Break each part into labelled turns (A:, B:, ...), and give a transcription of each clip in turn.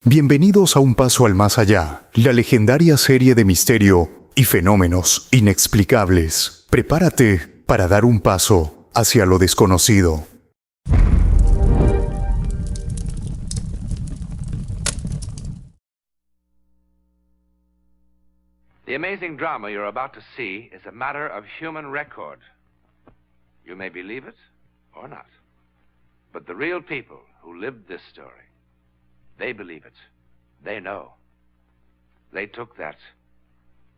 A: Bienvenidos a Un Paso al Más Allá, la legendaria serie de misterio y fenómenos inexplicables. Prepárate para dar un paso hacia lo desconocido.
B: The amazing drama you're about to see is a matter of human record. You may believe it or not. But the real people who lived this story, they believe it. They know. They took that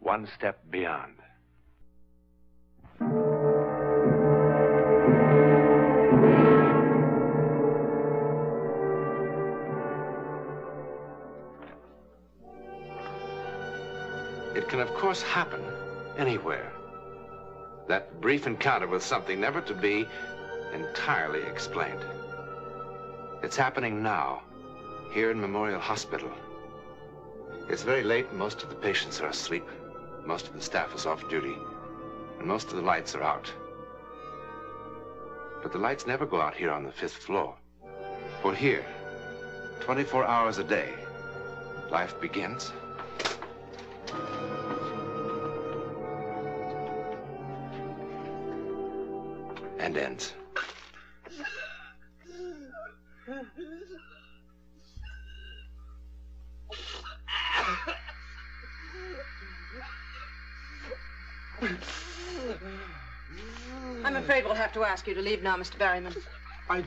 B: one step beyond. It can, of course, happen anywhere. That brief encounter with something never to be entirely explained. It's happening now, here in Memorial Hospital. It's very late and most of the patients are asleep. Most of the staff is off duty, and most of the lights are out. But the lights never go out here on the 5th floor. For here, 24 hours a day, life begins. And ends.
C: I'm afraid we'll have to ask you to leave now, Mr. Berryman.
D: I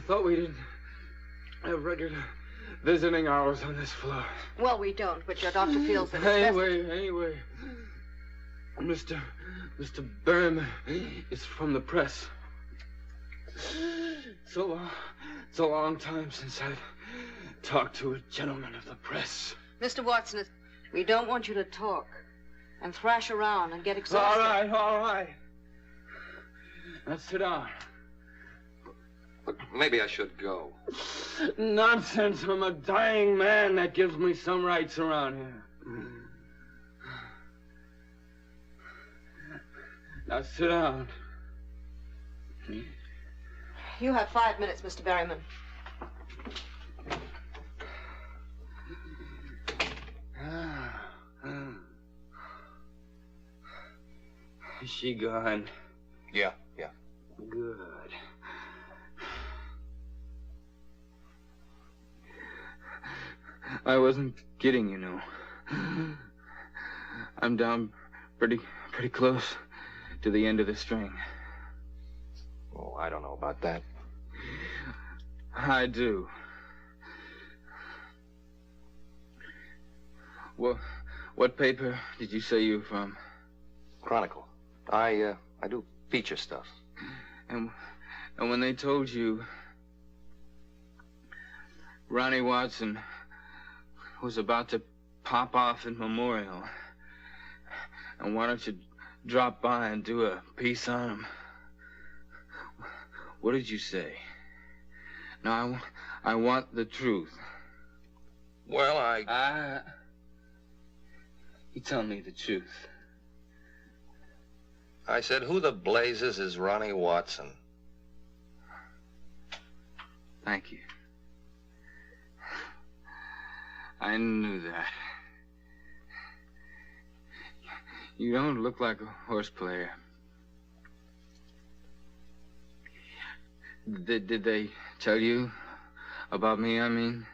D: thought we didn't have regular visiting hours on this floor.
C: Well, we don't, but your doctor feels that it's best.
D: Anyway, Mr. Berryman is from the press. It's a long time since I've talked to a gentleman of the press.
C: Mr. Watson, we don't want you to talk and thrash around and get exhausted.
D: All right. Now sit down.
B: Look, maybe I should go.
D: Nonsense. I'm a dying man. That gives me some rights around here. Now sit down.
C: You have 5 minutes, Mr. Berryman.
D: Is she gone?
B: Yeah.
D: Good. I wasn't kidding, you know. I'm down pretty close to the end of the string.
B: Oh, I don't know about that.
D: I do. Well, what paper did you say you were from?
B: Chronicle. I do feature stuff.
D: And when they told you Ronnie Watson was about to pop off in Memorial, and why don't you drop by and do a piece on him? What did you say? Now, I want the truth.
B: Well,
D: You tell me the truth.
B: I said, who the blazes is Ronnie Watson?
D: Thank you. I knew that. You don't look like a horse player. Did they tell you about me, I mean?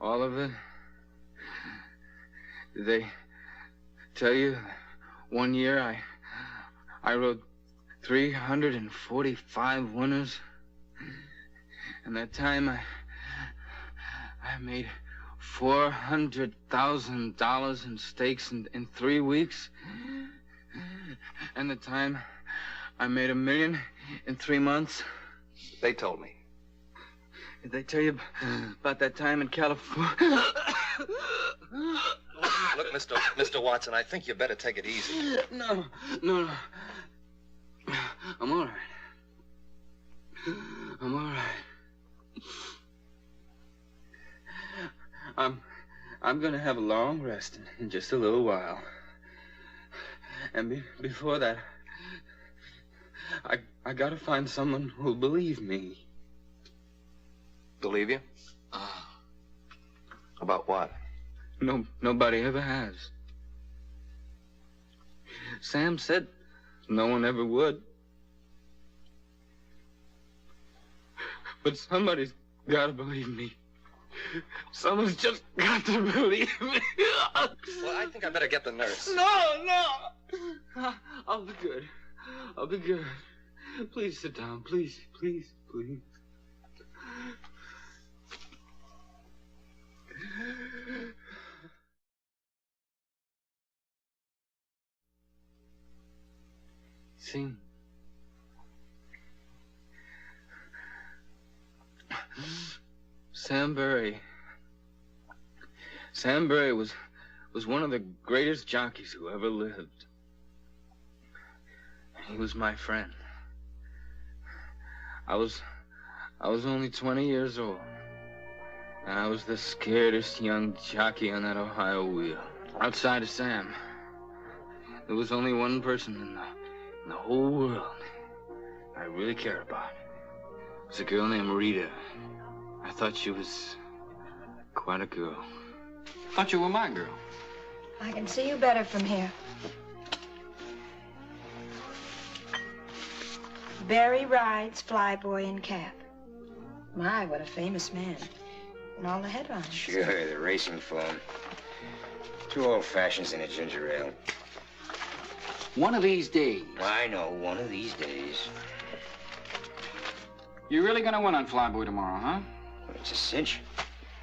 D: All of it? Did they tell you 1 year I rode 345 winners? And that time I made $400,000 in stakes in 3 weeks? And the time I made $1 million in 3 months?
B: They told me.
D: Did they tell you about that time in California?
B: Look, Mr. Watson, I think you better take it easy.
D: No. I'm all right. I'm gonna have a long rest in just a little while. And before that, I gotta find someone who'll believe me.
E: believe you? About what?
D: Nobody ever has. Sam said no one ever would. But somebody's got to believe me. Someone's just got to believe me.
E: Well, I think I better get the nurse.
D: No! I'll be good. I'll be good. Please sit down. Please, please, please. See? Sam Berry was one of the greatest jockeys who ever lived. He was my friend. I was only 20 years old, and I was the scaredest young jockey on that Ohio wheel. Outside of Sam, there was only one person in the whole world I really cared about. It was a girl named Rita. I thought she was quite a girl. Thought you were my girl.
F: I can see you better from here. Barry rides flyboy in cap. My, what a famous man. And all the headlines.
G: Sure, the racing phone. 2 old fashions and a ginger ale.
H: One of these days.
G: I know, one of these days.
H: You're really gonna win on Flyboy tomorrow, huh?
G: Well, it's a cinch.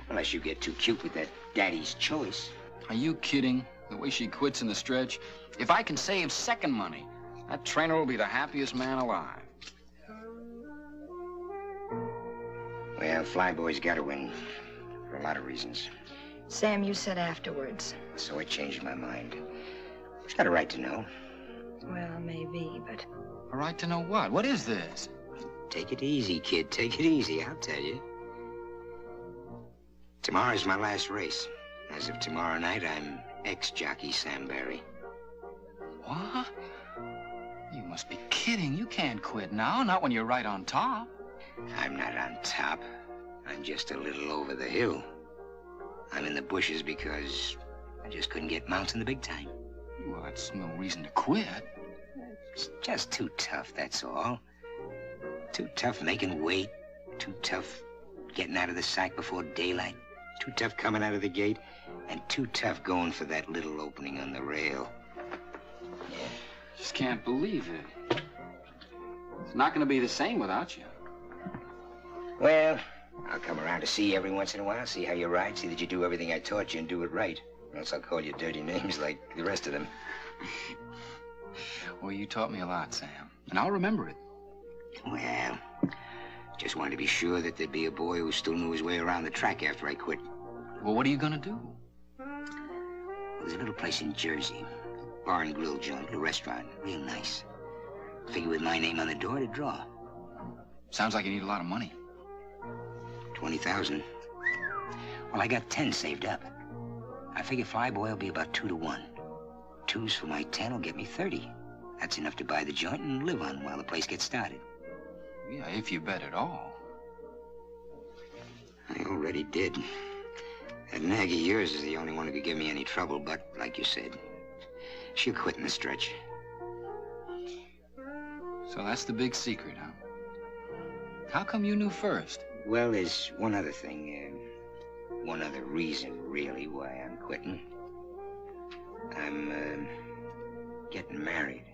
G: Unless you get too cute with that daddy's choice.
H: Are you kidding? The way she quits in the stretch. If I can save second money, that trainer will be the happiest man alive.
G: Well, Flyboy's got to win for a lot of reasons.
F: Sam, you said afterwards.
G: So I changed my mind. She's got a right to know.
F: Well, maybe, but...
H: A right to know what? What is this?
G: Take it easy, kid. Take it easy, I'll tell you. Tomorrow's my last race. As of tomorrow night, I'm ex-jockey Sam Berry.
H: What? You must be kidding. You can't quit now, not when you're right on top.
G: I'm not on top. I'm just a little over the hill. I'm in the bushes because I just couldn't get mounts in the big time.
H: Well, that's no reason to quit.
G: It's just too tough, that's all. Too tough making weight. Too tough getting out of the sack before daylight. Too tough coming out of the gate. And too tough going for that little opening on the rail. Yeah.
H: Just can't believe it. It's not going to be the same without you.
G: Well, I'll come around to see you every once in a while, see how you ride, see that you do everything I taught you and do it right. Or else I'll call you dirty names like the rest of them.
H: Well, you taught me a lot, Sam, and I'll remember it.
G: Well, just wanted to be sure that there'd be a boy who still knew his way around the track after I quit.
H: Well, what are you gonna do?
G: There's a little place in Jersey. Bar and grill joint, a restaurant, real nice. Figure with my name on the door to draw.
H: Sounds like you need a lot of money.
G: 20,000. Well, I got 10 saved up. I figure Flyboy will be about 2 to 1. 2s for my 10 will get me 30. That's enough to buy the joint and live on while the place gets started.
H: Yeah, if you bet at all.
G: I already did. That nag of yours is the only one who could give me any trouble, but like you said, she'll quit in the stretch.
H: So that's the big secret, huh? How come you knew first?
G: Well, there's one other thing, one other reason, really, why I'm quitting. I'm, getting married.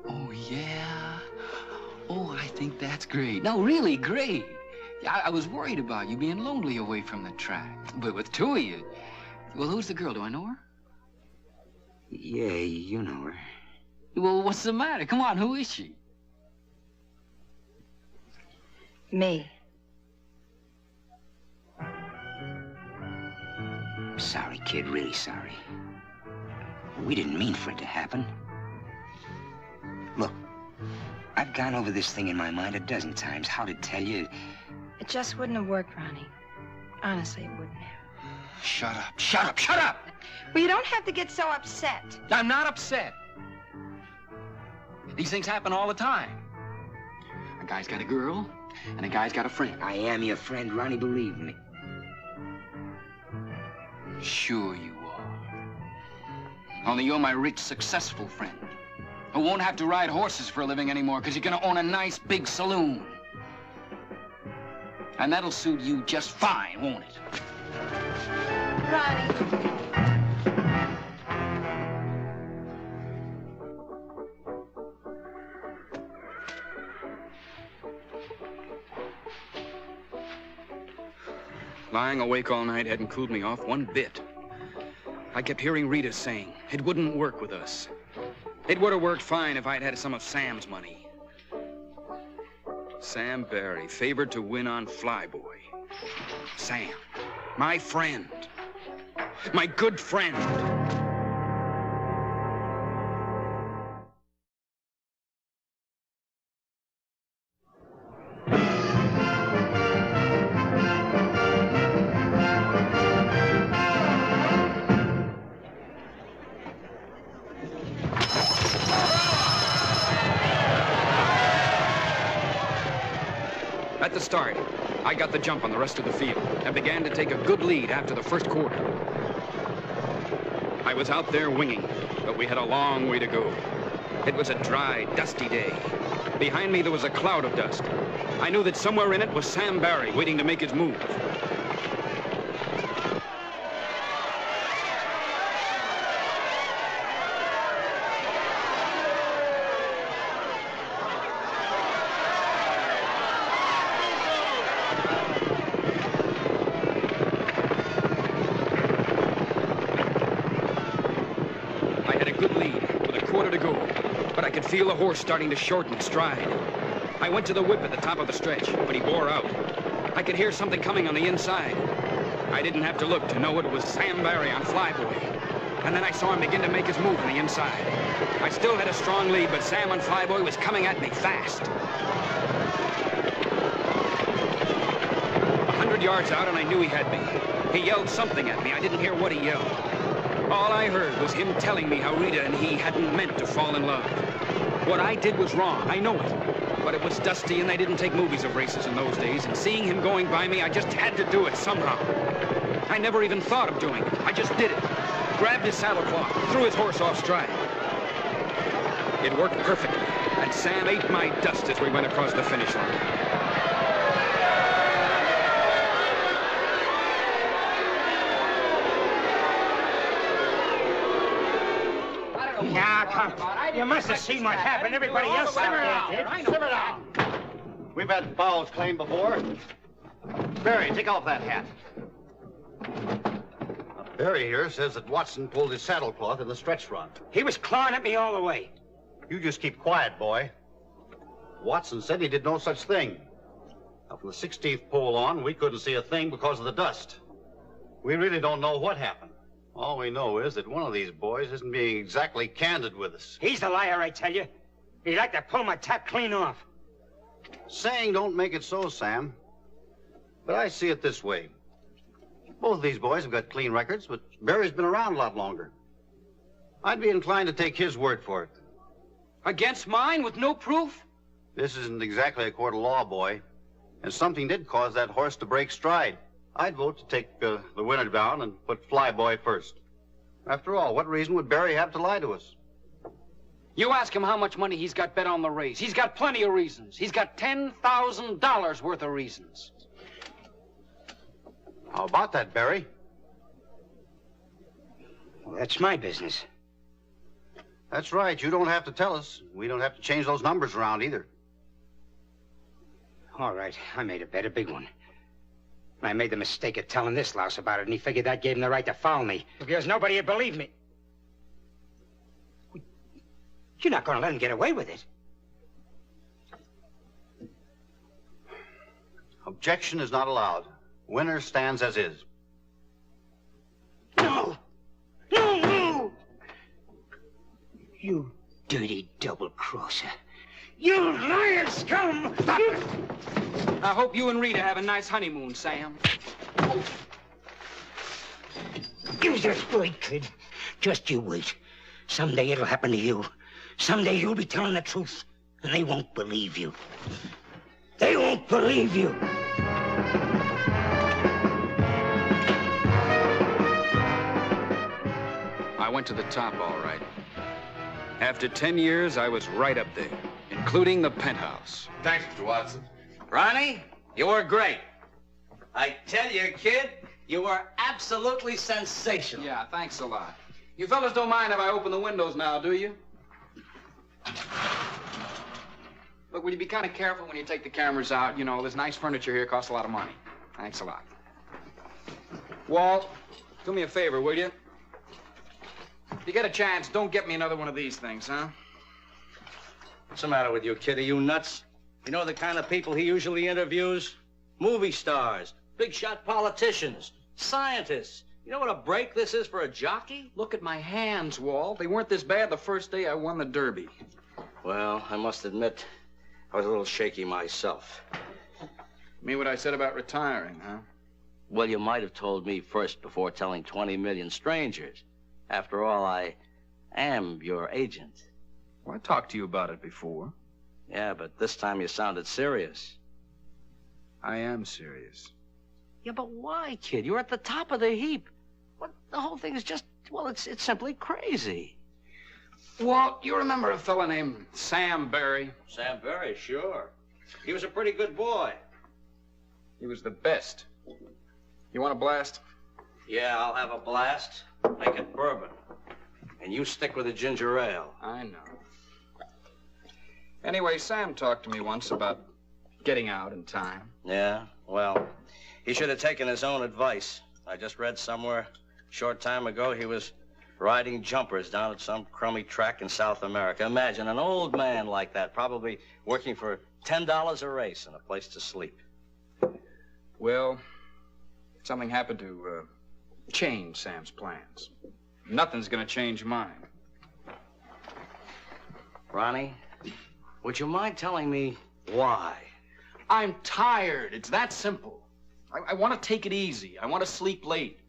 H: Oh, yeah? Oh, I think that's great. No, really great. I was worried about you being lonely away from the track. But with 2 of you... Well, who's the girl? Do I know her?
G: Yeah, you know her.
H: Well, what's the matter? Come on, who is she?
F: Me.
G: Sorry, kid, really sorry. We didn't mean for it to happen. Look, I've gone over this thing in my mind a dozen times, how to tell you.
F: It just wouldn't have worked, Ronnie. Honestly, it wouldn't have.
H: Shut up, shut up, shut up!
F: Well, you don't have to get so upset.
H: I'm not upset. These things happen all the time. A guy's got a girl, And a guy's got a friend.
G: I am your friend, Ronnie, believe me.
H: Sure you are. Only you're my rich, successful friend who won't have to ride horses for a living anymore because you're gonna own a nice big saloon. And that'll suit you just fine, won't it?
C: Ronnie.
I: Lying awake all night hadn't cooled me off one bit. I kept hearing Rita saying it wouldn't work with us. It would have worked fine if I'd had some of Sam's money. Sam Barry, favored to win on Flyboy. Sam, my friend. My good friend. At the start, I got the jump on the rest of the field and began to take a good lead after the first quarter. I was out there winging, but we had a long way to go. It was a dry, dusty day. Behind me, there was a cloud of dust. I knew that somewhere in it was Sam Barry waiting to make his move. Feel the horse starting to shorten its stride. I went to the whip at the top of the stretch, but he bore out. I could hear something coming on the inside. I didn't have to look to know it was Sam Barry on Flyboy. And then I saw him begin to make his move on the inside. I still had a strong lead, but Sam on Flyboy was coming at me fast. 100 yards out, and I knew he had me. He yelled something at me. I didn't hear what he yelled. All I heard was him telling me how Rita and he hadn't meant to fall in love. What I did was wrong, I know it. But it was dusty and they didn't take movies of races in those days, and seeing him going by me, I just had to do it somehow. I never even thought of doing it. I just did it. Grabbed his saddlecloth, threw his horse off stride. It worked perfectly, and Sam ate my dust as we went across the finish line.
J: Now, come. You must have seen what happened. Everybody else out there did.
E: Simmer down. We've had fouls claimed before. Barry, take off that hat. Now, Barry here says that Watson pulled his saddlecloth in the stretch run.
J: He was clawing at me all the way.
E: You just keep quiet, boy. Watson said he did no such thing. Now, from the 16th pole on, we couldn't see a thing because of the dust. We really don't know what happened. All we know is that one of these boys isn't being exactly candid with us.
J: He's the liar, I tell you. He'd like to pull my top clean off.
E: Saying don't make it so, Sam. But I see it this way. Both of these boys have got clean records, but Barry's been around a lot longer. I'd be inclined to take his word for it.
I: Against mine with no proof?
E: This isn't exactly a court of law, boy. And something did cause that horse to break stride. I'd vote to take the winner down and put Flyboy first. After all, what reason would Barry have to lie to us?
I: You ask him how much money he's got bet on the race. He's got plenty of reasons. He's got $10,000 worth of reasons.
E: How about that, Barry?
J: Well, that's my business.
E: That's right. You don't have to tell us. We don't have to change those numbers around either.
J: All right, I made a bet, a big one. I made the mistake of telling this louse about it, and he figured that gave him the right to foul me, because nobody would believe me. You're not going to let him get away with it.
E: Objection is not allowed. Winner stands as is.
J: No! No, no! You dirty double-crosser. You liar scum! Stop it!
I: I hope you and Rita have a nice honeymoon, Sam.
J: You just wait, kid. Just you wait. Someday it'll happen to you. Someday you'll be telling the truth, and they won't believe you. They won't believe you.
I: I went to the top, all right. After 10 years, I was right up there, including the penthouse.
K: Thanks, Mr. Watson.
J: Ronnie, you were great. I tell you, kid, you were absolutely sensational.
I: Yeah, thanks a lot. You fellas don't mind if I open the windows now, do you? Look, will you be kind of careful when you take the cameras out? You know, this nice furniture here costs a lot of money. Thanks a lot. Walt, do me a favor, will you? If you get a chance, don't get me another one of these things, huh?
E: What's the matter with you, kid? Are you nuts? You know the kind of people he usually interviews? Movie stars, big shot politicians, scientists. You know what a break this is for a jockey?
I: Look at my hands, Walt. They weren't this bad the first day I won the Derby.
E: Well, I must admit, I was a little shaky myself.
I: Mean what I said about retiring, huh?
E: Well, you might have told me first before telling 20 million strangers. After all, I am your agent.
I: Well, I talked to you about it before.
E: Yeah, but this time you sounded serious.
I: I am serious.
E: Yeah, but why, kid? You're at the top of the heap. What? The whole thing is just, well, it's simply crazy.
I: Walt, you remember a fella named Sam Barry?
E: Sam Barry, sure. He was a pretty good boy.
I: He was the best. You want a blast?
E: Yeah, I'll have a blast. Make it bourbon. And you stick with the ginger ale.
I: I know. Anyway, Sam talked to me once about getting out in time.
E: Yeah? Well, he should have taken his own advice. I just read somewhere a short time ago he was riding jumpers down at some crummy track in South America. Imagine an old man like that, probably working for $10 a race and a place to sleep.
I: Well, something happened to change Sam's plans. Nothing's gonna change mine.
E: Ronnie, would you mind telling me why?
I: I'm tired. It's that simple. I want to take it easy. I want to sleep late.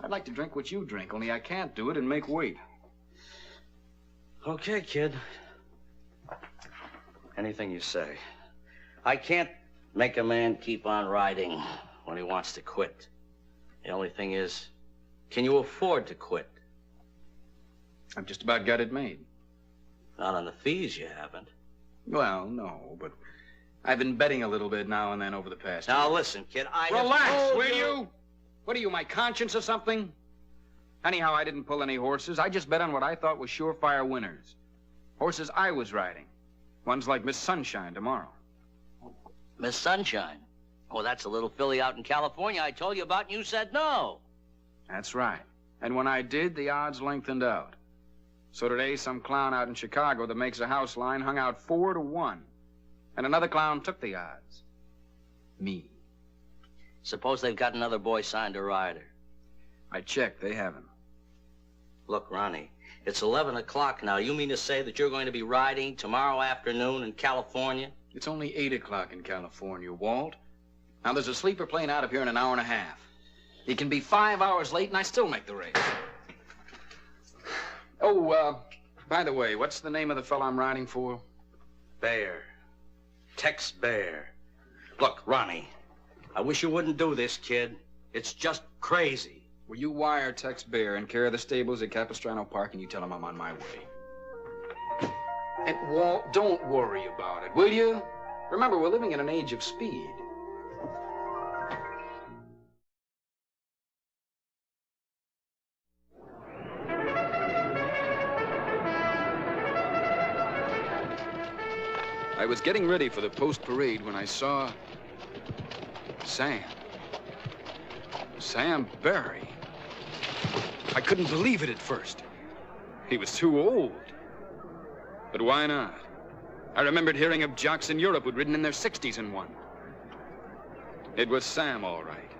I: I'd like to drink what you drink, only I can't do it and make weight.
E: Okay, kid. Anything you say. I can't make a man keep on riding when he wants to quit. The only thing is, can you afford to quit?
I: I've just about got it made.
E: Not on the fees, you haven't.
I: Well, no, but I've been betting a little bit now and then over the past
E: Now,
I: year.
E: listen, kid,
I: Relax, will you? What are you, my conscience or something? Anyhow, I didn't pull any horses. I just bet on what I thought was surefire winners. Horses I was riding. Ones like Miss Sunshine tomorrow.
E: Miss Sunshine? Oh, that's a little filly out in California I told you about and you said no.
I: That's right. And when I did, the odds lengthened out. So today, some clown out in Chicago that makes a house line hung out 4-1. And another clown took the odds. Me.
E: Suppose they've got another boy signed to ride her.
I: I checked. They haven't.
E: Look, Ronnie, it's 11 o'clock now. You mean to say that you're going to be riding tomorrow afternoon in California?
I: It's only 8 o'clock in California, Walt. Now, there's a sleeper plane out of here in an hour and a half. He can be 5 hours late, and I still make the race. Oh, by the way, what's the name of the fellow I'm riding for?
E: Bear. Tex Bear. Look, Ronnie, I wish you wouldn't do this, kid. It's just crazy.
I: Will you wire Tex Bear in care of the stables at Capistrano Park, and you tell him I'm on my way? And, Walt, don't worry about it, will you? Remember, we're living in an age of speed. I was getting ready for the post-parade when I saw Sam. Sam Barry. I couldn't believe it at first. He was too old. But why not? I remembered hearing of jocks in Europe who'd ridden in their 60s and won. It was Sam, all right.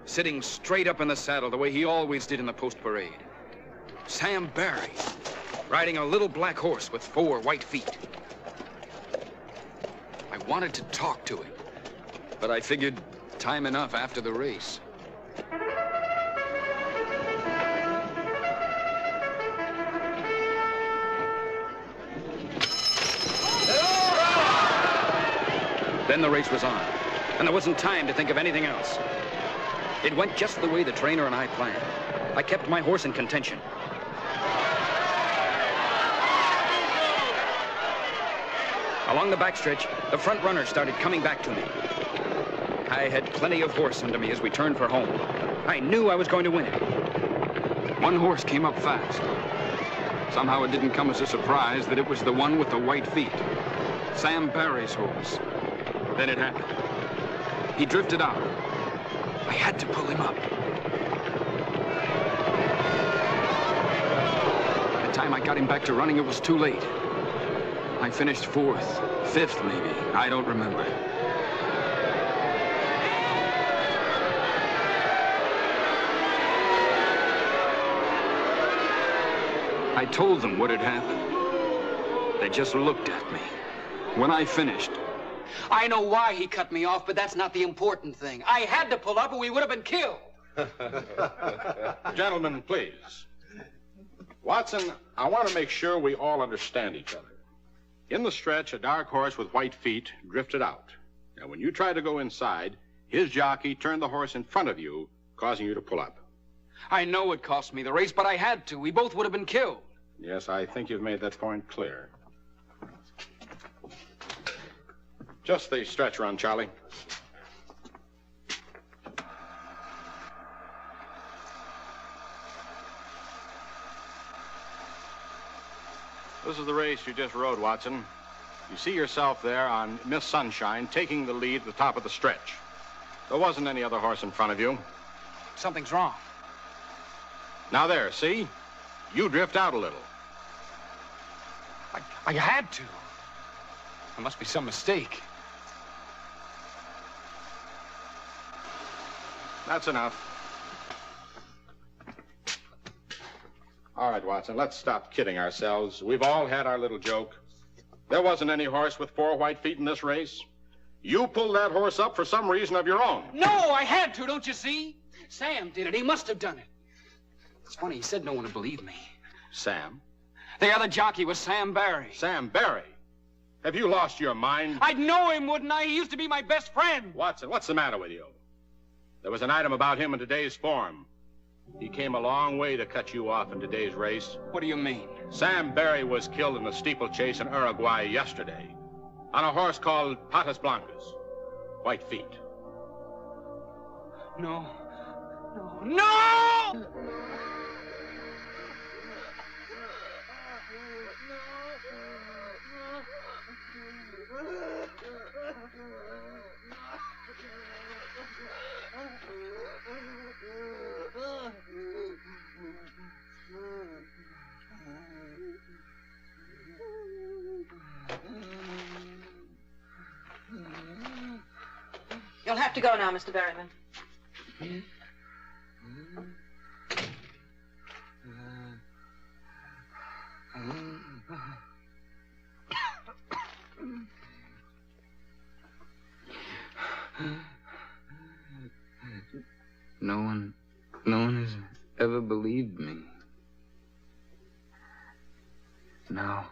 I: Sitting straight up in the saddle the way he always did in the post-parade. Sam Barry, riding a little black horse with 4 white feet. I wanted to talk to him, but I figured time enough after the race. Then the race was on, and there wasn't time to think of anything else. It went just the way the trainer and I planned. I kept my horse in contention. Along the backstretch, the front runner started coming back to me. I had plenty of horse under me as we turned for home. I knew I was going to win it. One horse came up fast. Somehow it didn't come as a surprise that it was the one with the white feet. Sam Barry's horse. Then it happened. He drifted out. I had to pull him up. By the time I got him back to running, it was too late. I finished 4th, 5th maybe. I don't remember. I told them what had happened. They just looked at me. When I finished...
H: I know why he cut me off, but that's not the important thing. I had to pull up or we would have been killed.
K: Gentlemen, please. Watson, I want to make sure we all understand each other. In the stretch, a dark horse with white feet drifted out. Now, when you tried to go inside, his jockey turned the horse in front of you, causing you to pull up.
H: I know it cost me the race, but I had to. We both would have been killed.
K: Yes, I think you've made that point clear. Just the stretch run, Charlie. This is the race you just rode, Watson. You see yourself there on Miss Sunshine taking the lead at the top of the stretch. There wasn't any other horse in front of you.
H: Something's wrong.
K: Now there, see? You drift out a little.
H: I had to. There must be some mistake.
K: That's enough. All right, Watson, let's stop kidding ourselves. We've all had our little joke. There wasn't any horse with 4 white feet in this race. You pulled that horse up for some reason of your own.
H: No, I had to, don't you see? Sam did it. He must have done it. It's funny, he said no one would believe me.
K: Sam?
H: The other jockey was Sam Barry.
K: Sam Barry? Have you lost your mind?
H: I'd know him, wouldn't I? He used to be my best friend.
K: Watson, what's the matter with you? There was an item about him in today's form. He came a long way to cut you off in today's race.
H: What do you mean?
K: Sam Barry was killed in the steeplechase in Uruguay yesterday on a horse called Patas Blancas. White feet.
H: No. No!
C: You'll have to go now, Mr. Berryman.
D: No one has ever believed me. Now,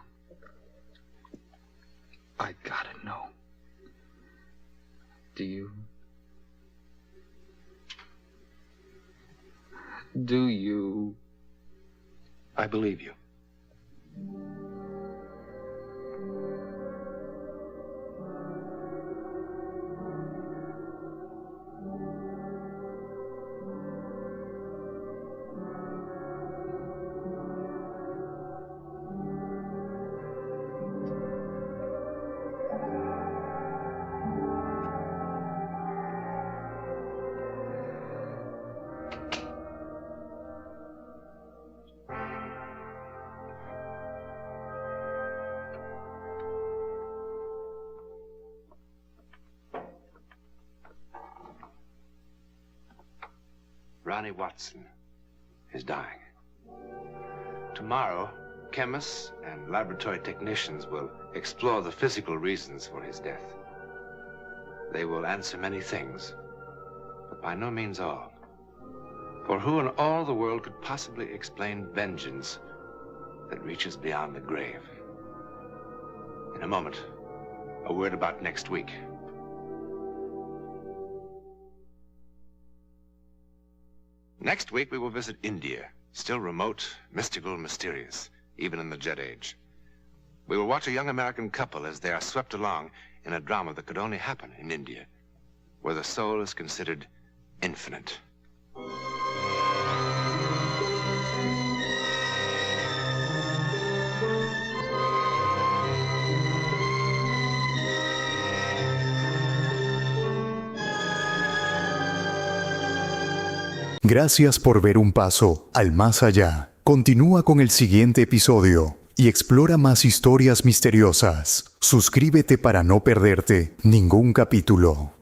D: I gotta know. Do you? Do you?
E: I believe you.
B: Ronnie Watson is dying. Tomorrow, chemists and laboratory technicians will explore the physical reasons for his death. They will answer many things, but by no means all. For who in all the world could possibly explain vengeance that reaches beyond the grave? In a moment, a word about next week. Next week, we will visit India, still remote, mystical, mysterious, even in the jet age. We will watch a young American couple as they are swept along in a drama that could only happen in India, where the soul is considered infinite.
A: Gracias por ver un paso al más allá. Continúa con el siguiente episodio y explora más historias misteriosas. Suscríbete para no perderte ningún capítulo.